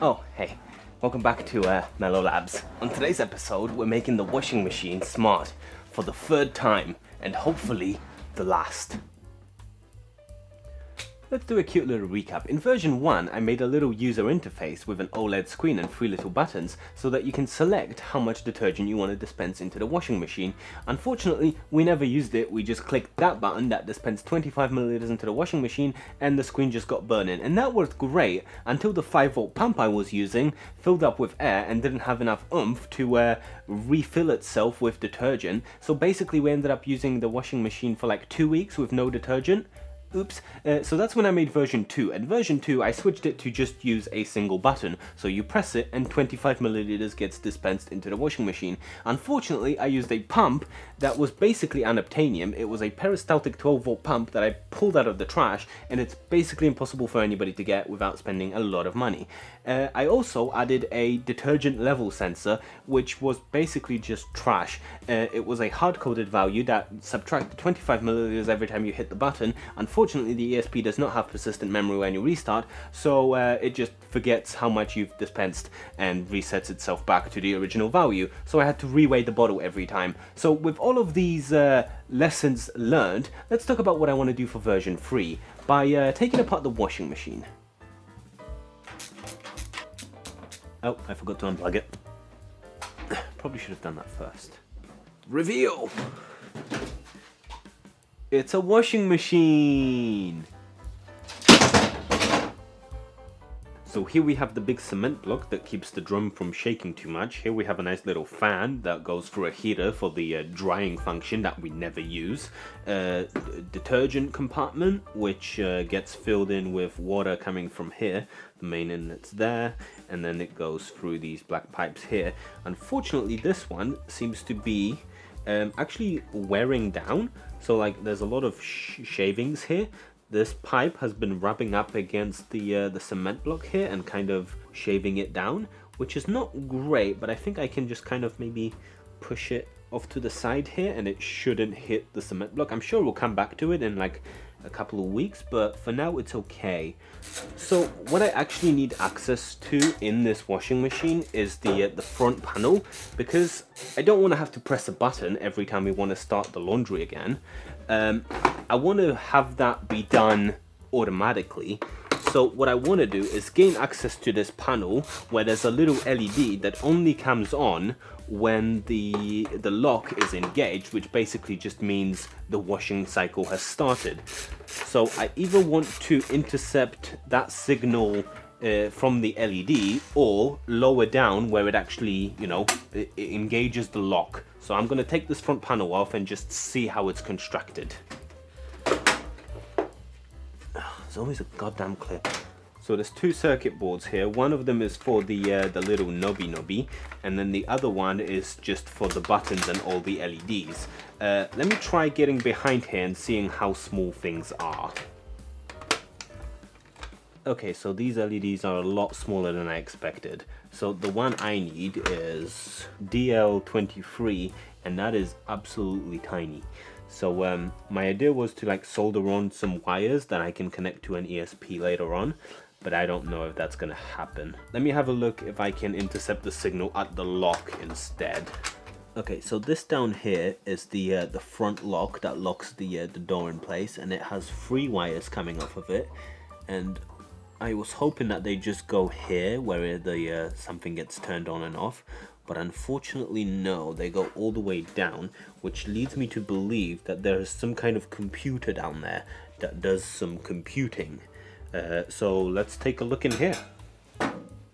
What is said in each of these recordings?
Oh, hey, welcome back to Mellow Labs. On today's episode, we're making the washing machine smart for the third time, and hopefully the last. Let's do a cute little recap. In version 1, I made a little user interface with an OLED screen and 3 little buttons so that you can select how much detergent you want to dispense into the washing machine. Unfortunately, we never used it. We just clicked that button that dispensed 25 milliliters into the washing machine and the screen just got burning. And that worked great until the 5-volt pump I was using filled up with air and didn't have enough oomph to refill itself with detergent. So basically we ended up using the washing machine for like 2 weeks with no detergent. Oops. So that's when I made version 2. And version 2, I switched it to just use a single button. So you press it and 25 milliliters gets dispensed into the washing machine. Unfortunately, I used a pump that was basically unobtainium. It was a peristaltic 12-volt pump that I pulled out of the trash, and it's basically impossible for anybody to get without spending a lot of money. I also added a detergent level sensor, which was basically just trash. It was a hard-coded value that subtracted 25 milliliters every time you hit the button. Unfortunately, the ESP does not have persistent memory when you restart, so it just forgets how much you've dispensed and resets itself back to the original value. So I had to reweigh the bottle every time. So with all of these lessons learned, let's talk about what I want to do for version 3 by taking apart the washing machine. Oh, I forgot to unplug it. Probably should have done that first. Reveal! It's a washing machine! So here we have the big cement block that keeps the drum from shaking too much. Here we have a nice little fan that goes through a heater for the drying function that we never use. Detergent compartment, which gets filled in with water coming from here. The main inlet's there, and then it goes through these black pipes here. Unfortunately, this one seems to be actually wearing down. So like there's a lot of shavings here. This pipe has been rubbing up against the cement block here and kind of shaving it down, which is not great, but I think I can just kind of maybe push it off to the side here and it shouldn't hit the cement block. I'm sure we'll come back to it in like a couple of weeks, but for now it's okay. So what I actually need access to in this washing machine is the front panel, because I don't want to have to press a button every time we want to start the laundry again. I want to have that be done automatically. So what I want to do is gain access to this panel where there's a little LED that only comes on when the lock is engaged, which basically just means the washing cycle has started. So I either want to intercept that signal from the LED or lower down where it actually, you know, it engages the lock. So I'm going to take this front panel off and just see how it's constructed. There's always a goddamn clip. So there's 2 circuit boards here. One of them is for the little knobby, and then the other one is just for the buttons and all the LEDs. Let me try getting behind here and seeing how small things are. Okay, so these LEDs are a lot smaller than I expected. So the one I need is DL23, and that is absolutely tiny. So my idea was to like solder on some wires that I can connect to an ESP later on, but I don't know if that's gonna happen. Let me have a look if I can intercept the signal at the lock instead. Okay, so this down here is the front lock that locks the door in place, and it has 3 wires coming off of it, and I was hoping that they just go here where the something gets turned on and off, but unfortunately no, they go all the way down, which leads me to believe that there is some kind of computer down there that does some computing. So let's take a look in here.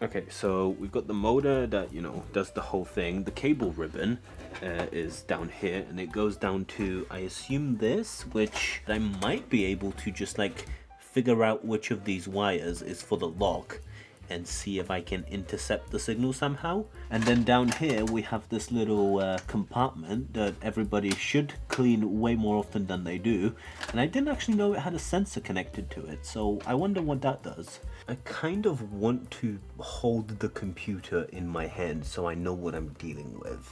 Okay, so we've got the motor that, you know, does the whole thing. The cable ribbon is down here, and it goes down to, I assume, this, which I might be able to just like figure out which of these wires is for the lock and see if I can intercept the signal somehow. And then down here we have this little compartment that everybody should clean way more often than they do, and I didn't actually know it had a sensor connected to it, so I wonder what that does. I kind of want to hold the computer in my hand so I know what I'm dealing with.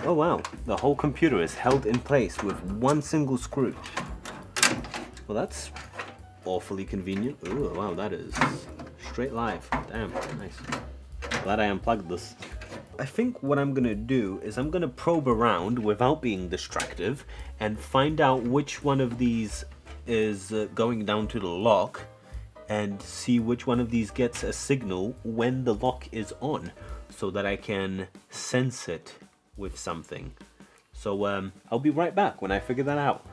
Oh wow, the whole computer is held in place with one single screw. Well, that's awfully convenient. Ooh, wow, that is straight live. Damn, nice. Glad I unplugged this. I think what I'm gonna do is I'm gonna probe around without being distractive and find out which one of these is going down to the lock and see which one of these gets a signal when the lock is on so that I can sense it with something. So I'll be right back when I figure that out.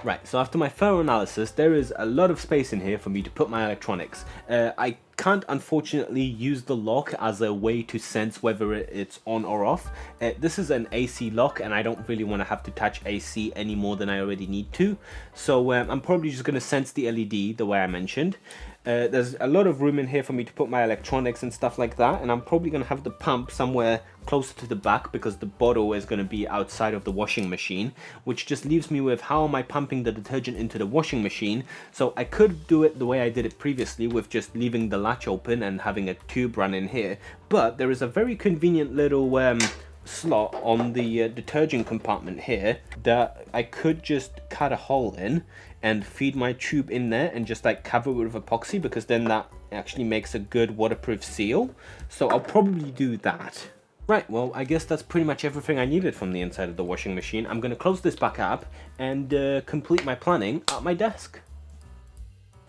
Right, so after my thorough analysis, there is a lot of space in here for me to put my electronics. I can't unfortunately use the lock as a way to sense whether it's on or off. This is an AC lock and I don't really want to have to touch AC any more than I already need to. So I'm probably just going to sense the LED the way I mentioned. There's a lot of room in here for me to put my electronics and stuff like that, and I'm probably going to have the pump somewhere closer to the back because the bottle is going to be outside of the washing machine, which just leaves me with how am I pumping the detergent into the washing machine. So I could do it the way I did it previously with just leaving the latch open and having a tube run in here, but there is a very convenient little slot on the detergent compartment here that I could just cut a hole in and feed my tube in there and just like cover it with epoxy, because then that actually makes a good waterproof seal. So I'll probably do that. Right, well, I guess that's pretty much everything I needed from the inside of the washing machine. I'm going to close this back up and complete my planning at my desk.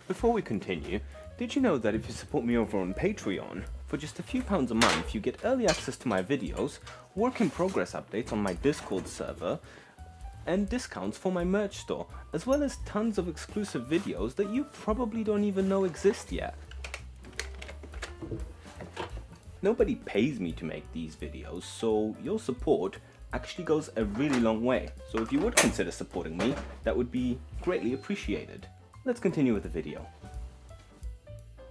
Before we continue, did you know that if you support me over on Patreon, for just a few pounds a month, you get early access to my videos, work in progress updates on my Discord server, and discounts for my merch store, as well as tons of exclusive videos that you probably don't even know exist yet. Nobody pays me to make these videos, so your support actually goes a really long way. So if you would consider supporting me, that would be greatly appreciated. Let's continue with the video.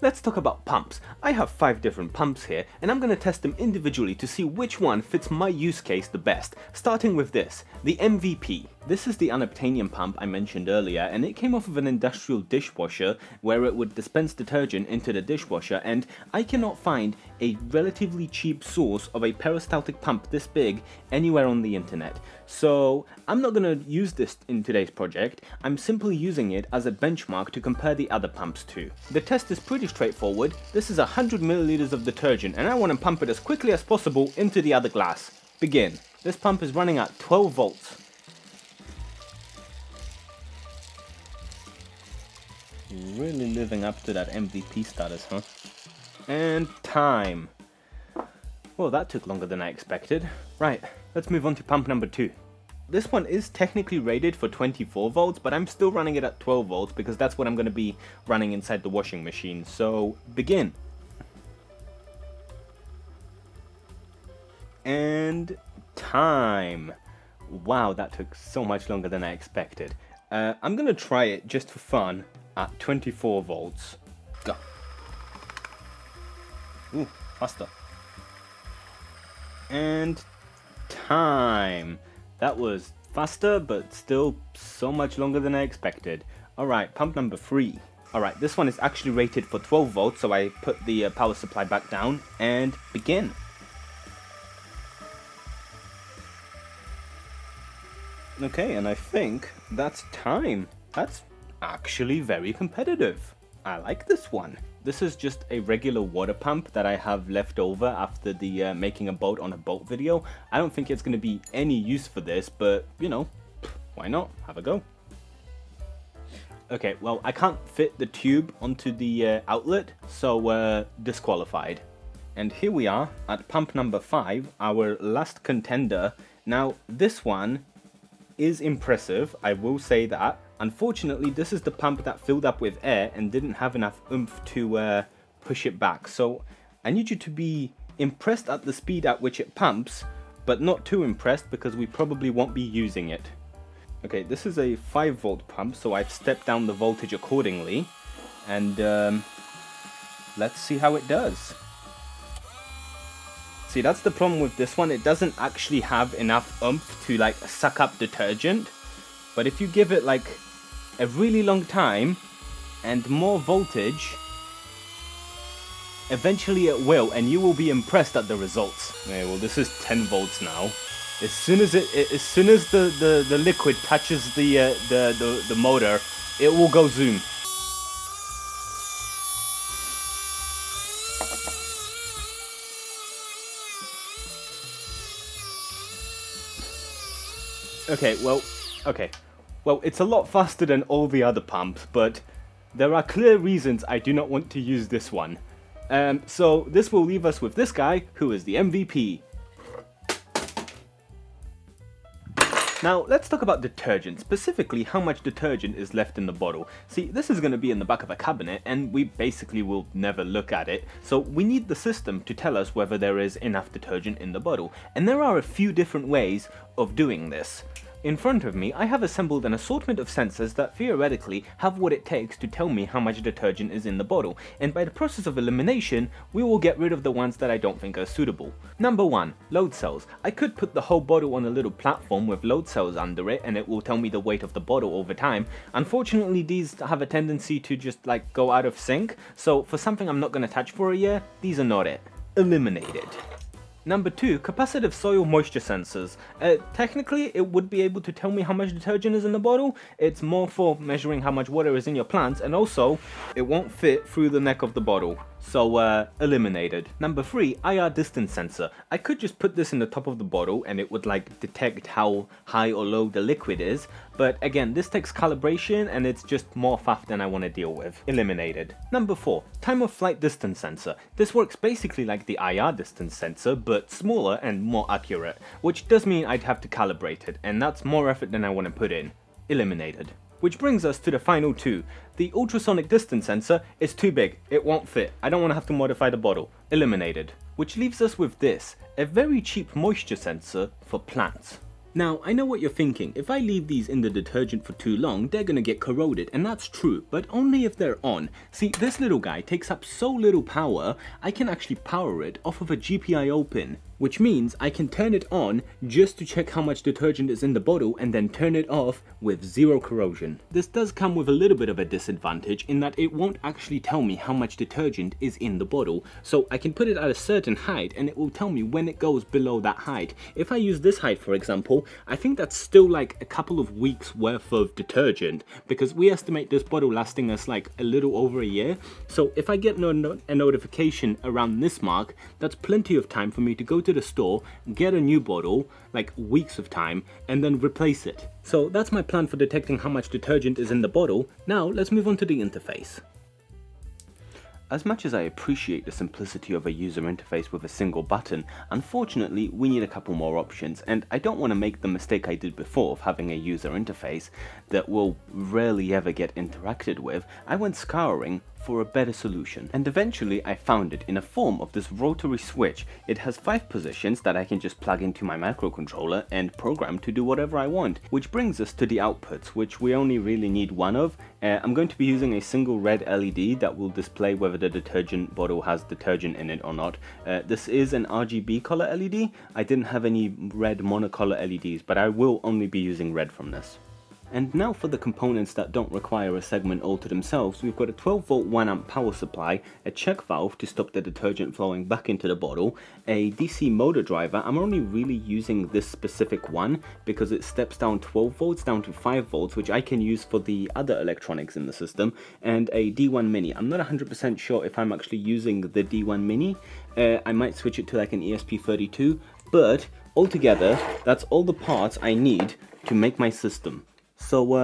Let's talk about pumps. I have 5 different pumps here, and I'm going to test them individually to see which one fits my use case the best, starting with this, the MVP. This is the unobtainium pump I mentioned earlier, and it came off of an industrial dishwasher where it would dispense detergent into the dishwasher, and I cannot find a relatively cheap source of a peristaltic pump this big anywhere on the internet. So I'm not going to use this in today's project, I'm simply using it as a benchmark to compare the other pumps to. The test is pretty straightforward. This is 100 milliliters of detergent and I want to pump it as quickly as possible into the other glass. Begin. This pump is running at 12 volts. Really living up to that MVP status, huh? And time. Well, that took longer than I expected. Right, let's move on to pump number 2. This one is technically rated for 24 volts, but I'm still running it at 12 volts because that's what I'm going to be running inside the washing machine. So, begin. And time. Wow, that took so much longer than I expected. I'm going to try it just for fun at 24 volts. Go. Ooh, faster. And time. That was faster, but still so much longer than I expected. Alright, pump number 3. Alright, this one is actually rated for 12 volts, so I put the power supply back down and begin. Okay, and I think that's time. That's actually very competitive. I like this one. This is just a regular water pump that I have left over after the making a boat on a boat video. I don't think it's going to be any use for this, but you know, why not? Have a go. Okay, well, I can't fit the tube onto the outlet, so disqualified. And here we are at pump number 5, our last contender. Now, this one is impressive, I will say that. Unfortunately, this is the pump that filled up with air and didn't have enough oomph to push it back. So I need you to be impressed at the speed at which it pumps, but not too impressed because we probably won't be using it. Okay, this is a 5 volt pump, so I've stepped down the voltage accordingly. And let's see how it does. See, that's the problem with this one. It doesn't actually have enough oomph to like suck up detergent. But if you give it like a really long time and more voltage, eventually it will, and you will be impressed at the results. Okay, well, this is 10 volts now. As soon as the liquid touches the motor, it will go zoom. Okay. Well, it's a lot faster than all the other pumps, but there are clear reasons I do not want to use this one. So this will leave us with this guy, who is the MVP. Now, let's talk about detergent, specifically how much detergent is left in the bottle. See, this is going to be in the back of a cabinet, and we basically will never look at it, so we need the system to tell us whether there is enough detergent in the bottle, and there are a few different ways of doing this. In front of me, I have assembled an assortment of sensors that theoretically have what it takes to tell me how much detergent is in the bottle, and by the process of elimination, we will get rid of the ones that I don't think are suitable. Number 1, load cells. I could put the whole bottle on a little platform with load cells under it, and it will tell me the weight of the bottle over time. Unfortunately, these have a tendency to just like go out of sync, so for something I'm not going to touch for a year, these are not it. Eliminated. Number 2, capacitive soil moisture sensors. Technically, it would be able to tell me how much detergent is in the bottle. It's more for measuring how much water is in your plants, and also, it won't fit through the neck of the bottle. So, eliminated. Number 3, IR distance sensor. I could just put this in the top of the bottle and it would like detect how high or low the liquid is, but again, this takes calibration and it's just more faff than I want to deal with. Eliminated. Number 4, time of flight distance sensor. This works basically like the IR distance sensor, but smaller and more accurate, which does mean I'd have to calibrate it, and that's more effort than I want to put in. Eliminated. Which brings us to the final 2. The ultrasonic distance sensor is too big, it won't fit, I don't want to have to modify the bottle. Eliminated. Which leaves us with this, a very cheap moisture sensor for plants. Now, I know what you're thinking, if I leave these in the detergent for too long, they're gonna get corroded, and that's true, but only if they're on. See, this little guy takes up so little power, I can actually power it off of a GPIO pin, which means I can turn it on just to check how much detergent is in the bottle and then turn it off with zero corrosion. This does come with a little bit of a disadvantage in that it won't actually tell me how much detergent is in the bottle, so I can put it at a certain height and it will tell me when it goes below that height. If I use this height, for example, I think that's still like a couple of weeks worth of detergent, because we estimate this bottle lasting us like a little over a year, so if I get a notification around this mark, that's plenty of time for me to go to the store, get a new bottle, like weeks of time, and then replace it. So that's my plan for detecting how much detergent is in the bottle. Now let's move on to the interface. As much as I appreciate the simplicity of a user interface with a single button, unfortunately we need a couple more options, and I don't want to make the mistake I did before of having a user interface that will rarely ever get interacted with. I went scouring for a better solution, and eventually I found it in a form of this rotary switch. It has 5 positions that I can just plug into my microcontroller and program to do whatever I want, which brings us to the outputs, which we only really need one of. I'm going to be using a single red LED that will display whether the detergent bottle has detergent in it or not. This is an RGB color LED. I didn't have any red monocolor LEDs, but I will only be using red from this. And now for the components that don't require a segment all to themselves, we've got a 12 volt 1 amp power supply, a check valve to stop the detergent flowing back into the bottle, a DC motor driver. I'm only really using this specific one because it steps down 12 volts down to 5 volts, which I can use for the other electronics in the system, and a D1 mini. I'm not 100% sure if I'm actually using the D1 mini. I might switch it to like an ESP32, but altogether, that's all the parts I need to make my system. So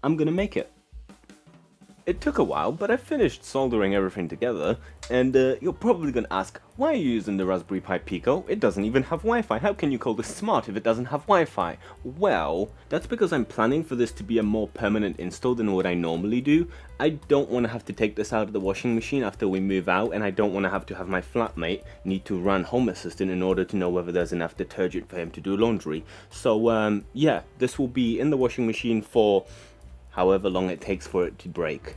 I'm gonna make it. It took a while, but I finished soldering everything together, and you're probably gonna ask, why are you using the Raspberry Pi Pico? It doesn't even have Wi-Fi. How can you call this smart if it doesn't have Wi-Fi? Well, that's because I'm planning for this to be a more permanent install than what I normally do. I don't want to have to take this out of the washing machine after we move out, and I don't want to have my flatmate need to run Home Assistant in order to know whether there's enough detergent for him to do laundry. So yeah, this will be in the washing machine for however long it takes for it to break.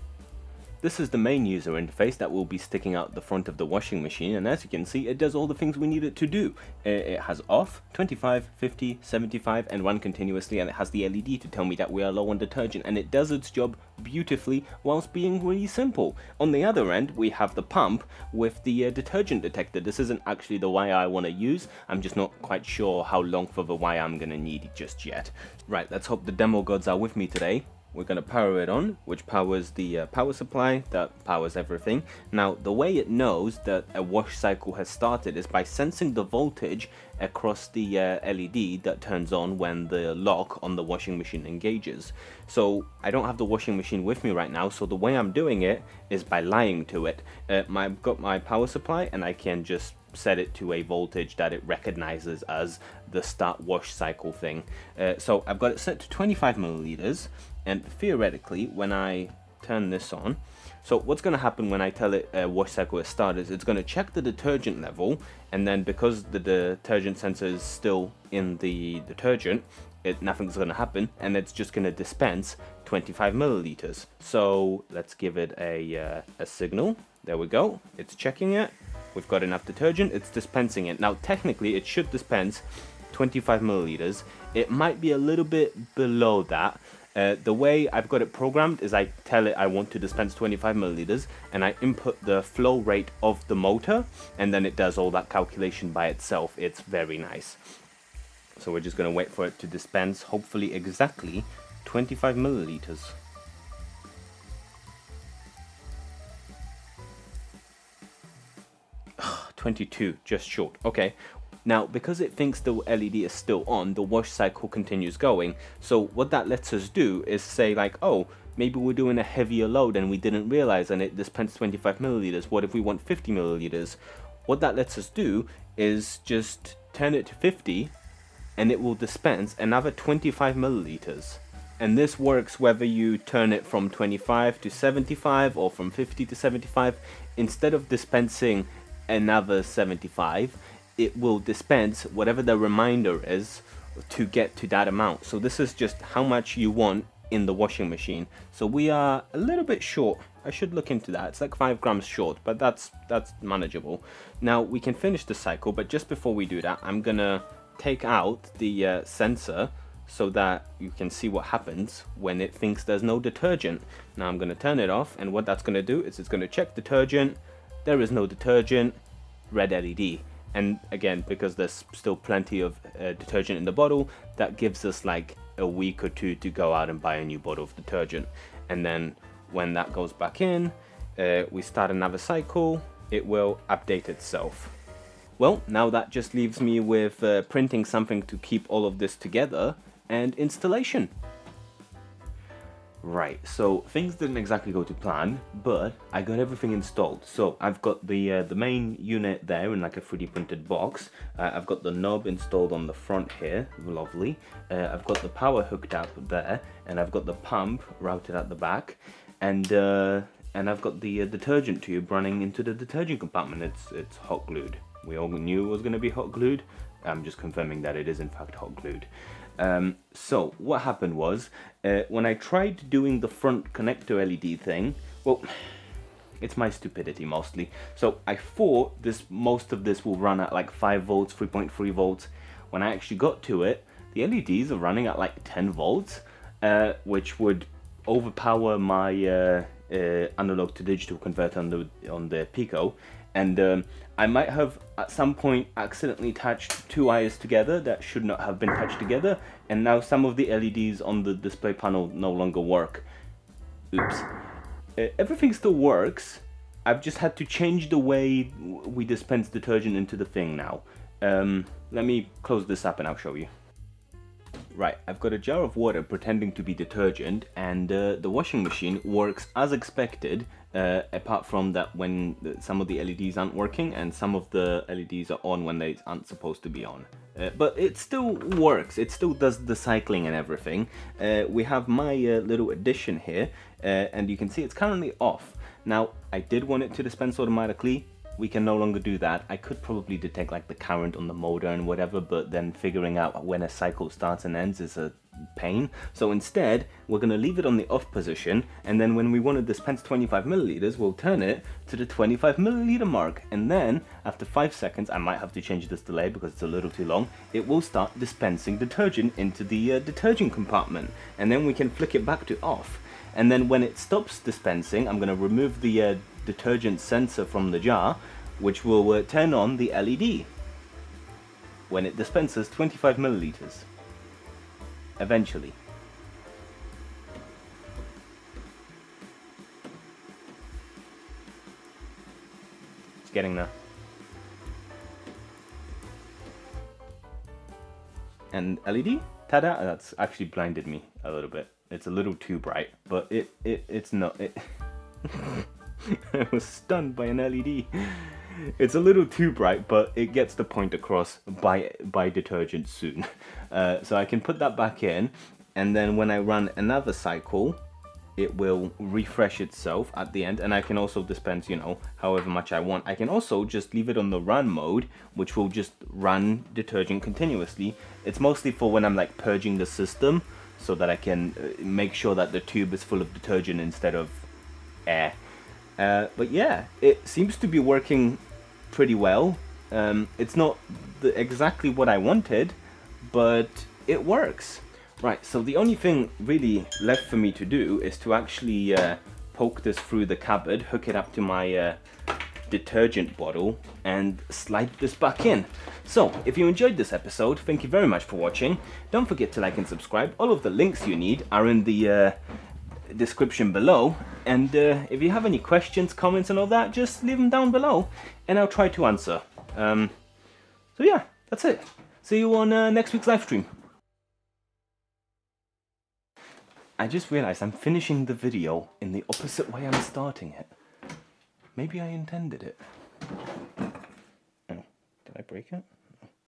This is the main user interface that will be sticking out the front of the washing machine, and as you can see, it does all the things we need it to do. It has off, 25, 50, 75, and run continuously, and it has the LED to tell me that we are low on detergent, and it does its job beautifully whilst being really simple. On the other end, we have the pump with the detergent detector. This isn't actually the wire I want to use. I'm just not quite sure how long for the wire I'm going to need just yet. Right, let's hope the demo gods are with me today. we're going to power it on, which powers the power supply that powers everything. Now, the way it knows that a wash cycle has started is by sensing the voltage across the LED that turns on when the lock on the washing machine engages. So I don't have the washing machine with me right now, so the way I'm doing it is by lying to it. I've got my power supply and I can just set it to a voltage that it recognizes as the start wash cycle thing. So I've got it set to 25 milliliters, and theoretically when I turn this on, so what's going to happen when I tell it wash cycle has started is it's going to check the detergent level, and then because the detergent sensor is still in the detergent, nothing's going to happen, and it's just going to dispense 25 milliliters. So let's give it a signal. There we go, it's checking it. We've got enough detergent, it's dispensing it. Now technically it should dispense 25 milliliters. It might be a little bit below that. The way I've got it programmed is I tell it I want to dispense 25 milliliters, and I input the flow rate of the motor, and then it does all that calculation by itself. It's very nice. So we're just going to wait for it to dispense, hopefully exactly 25 milliliters. Ugh, 22, just short. Okay. Now, because it thinks the LED is still on, the wash cycle continues going. So what that lets us do is say like, oh, maybe we're doing a heavier load and we didn't realize, and it dispensed 25 milliliters. What if we want 50 milliliters? What that lets us do is just turn it to 50, and it will dispense another 25 milliliters. And this works whether you turn it from 25 to 75 or from 50 to 75. Instead of dispensing another 75, it will dispense whatever the reminder is to get to that amount. So this is just how much you want in the washing machine. So we are a little bit short. I should look into that. It's like 5 grams short, but that's manageable. Now we can finish the cycle, but just before we do that, I'm gonna take out the sensor so that you can see what happens when it thinks there's no detergent. Now I'm gonna turn it off, and what that's gonna do is it's gonna check detergent. There is no detergent, red LED. And again, because there's still plenty of detergent in the bottle, that gives us like a week or two to go out and buy a new bottle of detergent. And then when that goes back in, we start another cycle, it will update itself. Well, now that just leaves me with printing something to keep all of this together and installation. Right, so things didn't exactly go to plan, but I got everything installed. So I've got the main unit there in like a 3D printed box. I've got the knob installed on the front here, lovely. I've got the power hooked up there, and I've got the pump routed at the back, and I've got the detergent tube running into the detergent compartment. It's hot glued. We all knew it was going to be hot glued. I'm just confirming that it is in fact hot glued. So what happened was, when I tried doing the front connector LED thing, well, it's my stupidity mostly. So I thought most of this will run at like 5 volts, 3.3 volts. When I actually got to it, the LEDs are running at like 10 volts, which would overpower my analog to digital converter on the Pico. And I might have at some point accidentally touched 2 wires together that should not have been touched together, and now some of the LEDs on the display panel no longer work. Oops. Everything still works. I've just had to change the way we dispense detergent into the thing now. Let me close this up and I'll show you. Right, I've got a jar of water pretending to be detergent, and the washing machine works as expected, apart from that when some of the LEDs aren't working and some of the LEDs are on when they aren't supposed to be on. But it still works, it still does the cycling and everything. We have my little addition here, and you can see it's currently off. Now, I did want it to dispense automatically. We can no longer do that. I could probably detect like the current on the motor and whatever, but then figuring out when a cycle starts and ends is a pain. So instead, we're going to leave it on the off position, and then when we want to dispense 25 milliliters, we'll turn it to the 25 milliliter mark, and then after 5 seconds, I might have to change this delay because it's a little too long, it will start dispensing detergent into the detergent compartment, and then we can flick it back to off. And then when it stops dispensing, I'm going to remove the detergent sensor from the jar, which will turn on the LED when it dispenses 25 milliliters. Eventually. It's getting there. And LED, tada! That's actually blinded me a little bit. It's a little too bright, but it's not. I was stunned by an LED. It's a little too bright, but it gets the point across. Buy detergent soon. So I can put that back in, and then when I run another cycle, it will refresh itself at the end, and I can also dispense, you know, however much I want. I can also just leave it on the run mode, which will just run detergent continuously. It's mostly for when I'm like purging the system, so that I can make sure that the tube is full of detergent instead of air. But yeah, it seems to be working pretty well. It's not exactly what I wanted, but it works. Right, so the only thing really left for me to do is to actually poke this through the cupboard, hook it up to my detergent bottle, and slide this back in. So, if you enjoyed this episode, thank you very much for watching. Don't forget to like and subscribe. All of the links you need are in the description below. And if you have any questions, comments and all that, just leave them down below, and I'll try to answer. So yeah, that's it. See you on next week's live stream. I just realized I'm finishing the video in the opposite way I'm starting it. Maybe I intended it. Oh, did I break it?